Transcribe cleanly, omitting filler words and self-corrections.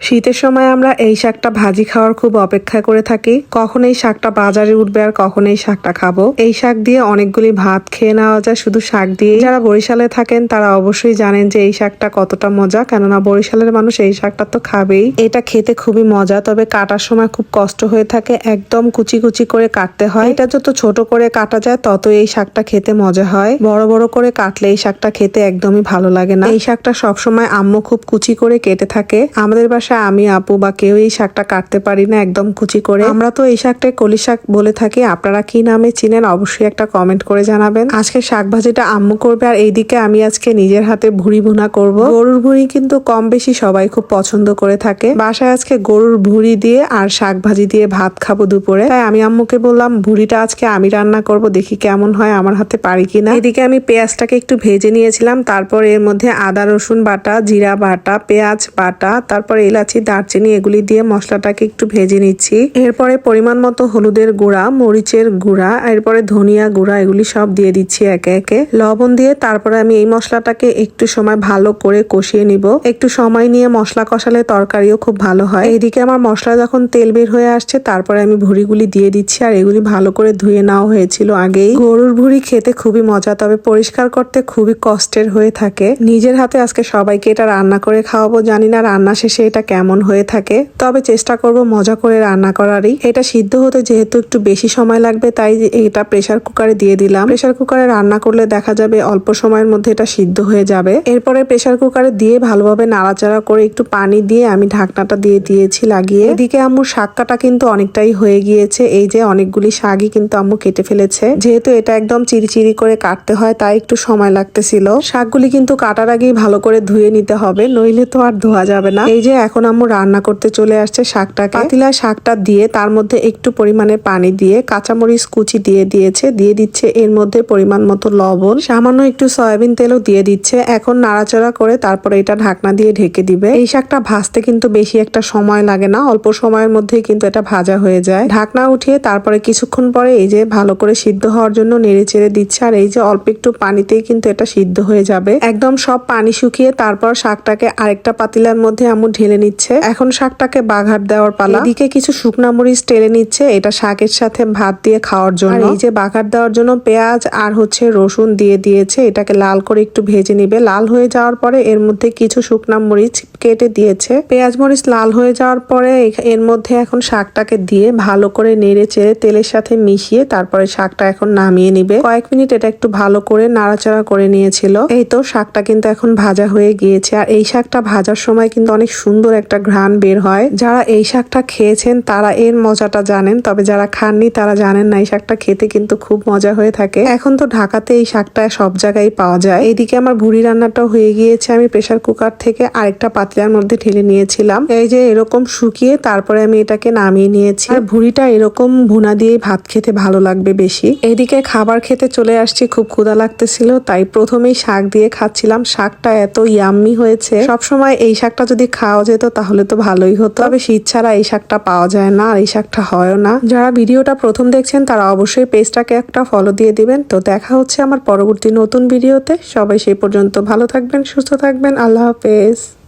শীতের সময় আমরা এই শাকটা ভাজি খাওয়ার খুব অপেক্ষা করে থাকি, কখন এই শাকটা বাজারে উঠবে আর কখন এই শাকটা খাবো। এই শাক দিয়ে অনেকগুলি ভাত খেয়ে নেওয়া যায় শুধু শাক দিয়ে। যারা বরিশালে থাকেন তারা অবশ্যই জানেন যে এই শাকটা কতটা মজা, কেননা বরিশালের মানুষ এই শাকটা তো খাবেই। এটা খেতে খুবই মজা, তবে কাটার সময় খুব কষ্ট হয়ে থাকে, একদম কুচি কুচি করে কাটতে হয়। এটা যত ছোট করে কাটা যায় তত এই শাকটা খেতে মজা হয়। বড় বড় করে কাটলে এই শাকটা খেতে একদমই ভালো লাগে না। এই শাকটা সবসময় আম্মু খুব কুচি করে কেটে থাকে। আমাদের বাসায় আমি, আপু বা কেউ এই শাকটা কাটতে পারি না একদম কুচি করে। আমরা তো এই শাকটাকে কলি শাক বলে থাকি। আপনারা কি নামে চিনেন অবশ্যই একটা কমেন্ট করে জানাবেন। আজকে শাক ভাজিটা আম্মু করবে, আর এইদিকে আমি আজকে নিজের হাতে ভুড়ি ভুনা করব। গরুর ভুড়ি কিন্তু কম বেশি সবাই খুব পছন্দ করে থাকে। বাসায় আজকে গরুর ভুড়ি দিয়ে আর শাক ভাজি দিয়ে ভাত খাবো দুপুরে, তাই আমি আম্মুকে বললাম ভুড়িটা আজকে আমি রান্না করব, দেখি কেমন হয়, আমার হাতে পারি কিনা। এদিকে আমি পেঁয়াজটাকে একটু ভেজে নিয়েছিলাম, তারপর এর মধ্যে আদা রসুন বাটা, জিরা বাটা, পেঁয়াজ বাটা, তারপর এলাচি, দারচিনি এগুলি দিয়ে মশলাটাকে একটু ভেজে নিচ্ছি। এরপরে পরিমাণ মতো হলুদের গুঁড়া, মরিচের গুঁড়া, এরপরে ধনিয়া গুঁড়া এগুলি সব দিয়ে দিচ্ছি একে একে। লবণ দিয়ে তারপরে আমি এই মশলাটাকে একটু সময় ভালো করে কষিয়ে নিব। একটু সময় নিয়ে মশলা কষালে তরকারিও খুব ভালো হয়। এইদিকে আমার মশলা যখন তেল বের হয়ে আসছে তারপরে আমি ভুড়িগুলি দিয়ে দিচ্ছি, আর এগুলি ভালো করে ধুয়ে নেওয়া হয়েছিল আগেই। গরুর ভুড়ি খেতে খুবই মজা, তবে পরিষ্কার করতে খুবই কষ্টের হয়ে থাকে। নিজের হাতে আজকে সবাইকে এটা রান্না করে খাওয়াবো, জানি না রান্না শেষে এটা কেমন হয়ে থাকে, তবে চেষ্টা করব মজা করে রান্না করারই। এটা সিদ্ধ হতে যেহেতু একটু বেশি সময় লাগবে তাই এটা প্রেসার কুকারে দিয়ে দিলাম। প্রেসার কুকারে রান্না করলে দেখা যাবে অল্প সময়ের মধ্যে এটা সিদ্ধ হয়ে যাবে। এরপরে প্রেসার কুকারে দিয়ে ভালোভাবে নাড়াচাড়া করে একটু পানি দিয়ে আমি ঢাকনাটা দিয়ে দিয়েছি লাগিয়ে। এদিকে আম্মুর শাক কাটা কিন্তু অনেকটাই হয়ে গিয়েছে। এই যে অনেকগুলি শাকই কিন্তু আম্মু কেটে ফেলেছে। যেহেতু এটা একদম চিরিচিরি করে কাটতে হয় তাই একটু সময় লাগতেছিল। শাকগুলি কিন্তু কাটার আগেই ভালো করে ধুয়ে নিতে হবে, নইলে তো আর ধোয়া যাবে না। এই যে এখন আম্মু রান্না করতে চলে আসছে শাকটাকে। পাতিলায় শাকটা দিয়ে তার মধ্যে একটু পরিমাণে পানি দিয়ে কাঁচামরিচ কুচি দিয়ে দিয়েছে, দিয়ে দিচ্ছে এর মধ্যে পরিমাণ মতো লবণ, সামান্য একটু সয়াবিন তেলও দিয়ে দিচ্ছে। এখন নাড়াচাড়া করে তারপরে এটা ঢাকনা দিয়ে ঢেকে দিবে। এই শাকটা ভাজতে কিন্তু বেশি একটা সময় লাগে না, অল্প সময়ের মধ্যেই কিন্তু এটা ভাজা হয়ে যায়। ঢাকনা উঠিয়ে তারপরে কিছুক্ষণ পরে এই যে ভালো করে সিদ্ধ হওয়ার জন্য নেড়ে চেড়ে দিচ্ছে, আর এই যে অল্প একটু পানিতেই কিন্তু এটা সিদ্ধ হয়ে যাবে। একদম সব পানি শুকিয়ে তারপর শাকটাকে আরেকটা পাতিলার মধ্যে আম্মু ঢেলে নিচ্ছে। এখন শাকটাকে বাঘার দেওয়ার পালা। এদিকে কিছু শুকনা মরিচ টেলে নিচ্ছে, এটা শাকের সাথে ভাত দিয়ে খাওয়ার জন্য। এই যে বাঘার দেওয়ার জন্য পেঁয়াজ আর রসুন দিয়ে দিয়েছে, এটাকে লাল করে একটু ভেজে নিবে। লাল হয়ে যাওয়ার পরে এর মধ্যে কিছু শুকনা মরিচ কেটে দিয়েছে। পেঁয়াজ মরিচ লাল হয়ে যাওয়ার পরে এর মধ্যে এখন শাকটাকে দিয়ে ভালো করে নেড়ে চেড়ে তেলের সাথে মিশিয়ে তারপরে শাকটা এখন নামিয়ে নিবে। কয়েক মিনিট এটা একটু ভালো করে নাড়াচাড়া করে নিয়েছিল। এই তো শাকটা কিন্তু এখন ভাজা হয়ে গিয়েছে, আর এই শাকটা ভাজার সময় কিন্তু অনেক সুন্দর একটা ঘ্রাণ বের হয়। যারা এই শাকটা খেয়েছেন তারা এর মজাটা জানেন, তবে যারা খাননি তারা জানেন না। এই শাকটা খেতে কিন্তু খুব মজা হয়ে থাকে। এখন তো ঢাকাতে এই শাকটা সব জায়গায় পাওয়া যায়। এইদিকে আমার ভুড়ি রান্নাটাও হয়ে গিয়েছে। আমি প্রেসার কুকার থেকে আরেকটা পাতিলার মধ্যে ঢেলে নিয়েছিলাম। এই যে এরকম শুকিয়ে তারপরে আমি এটাকে নামিয়ে নিয়েছি। আর ভুড়িটা এরকম ভুনা দিয়ে ভাত খেতে ভালো লাগবে বেশি। এদিকে খাবার খেতে চলে আসছি, খুব ক্ষুধা লাগতেছিল তাই প্রথমেই শাক দিয়ে খাচ্ছিলাম। শাকটা এত ইয়াম্মি হয়েছে। সবসময় এই শাকটা যদি খাওয়া যেত তাহলে তো ভালোই হতো, তবে শীত ছাড়া এই শাকটা পাওয়া যায় না, আর এই শাকটা হয়ও না। যারা ভিডিওটা প্রথম দেখছেন তারা অবশ্যই পেজটাকে একটা ফলো দিয়ে দিবেন। তো দেখা হচ্ছে আমার পরবর্তী নতুন ভিডিওতে। সবাই সেই পর্যন্ত ভালো থাকবেন, সুস্থ থাকবেন। আল্লাহ হাফেজ।